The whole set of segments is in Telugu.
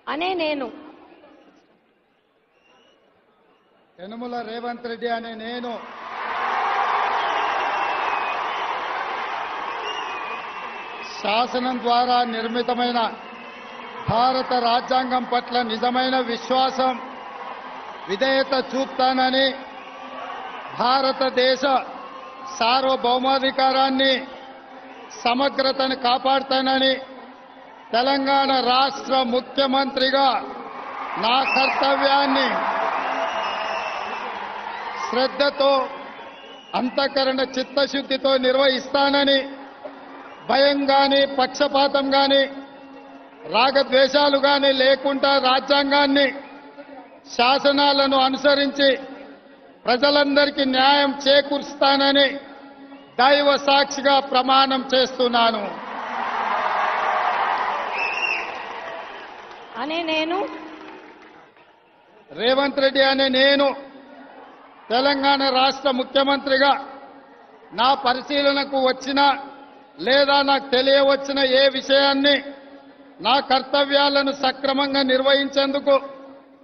అనే నేను యనుమల రేవంత్ రెడ్డి అనే నేను శాసనం ద్వారా నిర్మితమైన భారత రాజ్యాంగం పట్ల నిజమైన విశ్వాసం విధేయత చూపుతానని భారతదేశ సార్వభౌమాధికారాన్ని సమగ్రతను కాపాడుతానని తెలంగాణ రాష్ట్ర ముఖ్యమంత్రిగా నా కర్తవ్యాన్ని శ్రద్ధతో అంతఃకరణ చిత్తశుద్ధితో నిర్వహిస్తానని భయం గాని పక్షపాతం గాని రాగద్వేషాలు గాని లేకుండా రాజ్యాంగాన్ని శాసనాలను అనుసరించి ప్రజలందరికీ న్యాయం చేకూరుస్తానని దైవ సాక్షిగా ప్రమాణం చేస్తున్నాను. అనే నేను రేవంత్ రెడ్డి అనే నేను తెలంగాణ రాష్ట్ర ముఖ్యమంత్రిగా నా పరిశీలనకు వచ్చిన లేదా నాకు తెలియవచ్చిన ఏ విషయాన్ని నా కర్తవ్యాలను సక్రమంగా నిర్వహించేందుకు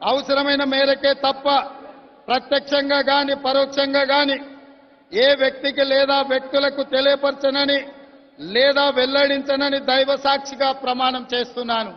అవసరమైన మేరకే తప్ప ప్రత్యక్షంగా గాని పరోక్షంగా గాని ఏ వ్యక్తికి లేదా వ్యక్తులకు తెలియపరచనని లేదా వెల్లడించనని దైవ సాక్షిగా ప్రమాణం చేస్తున్నాను.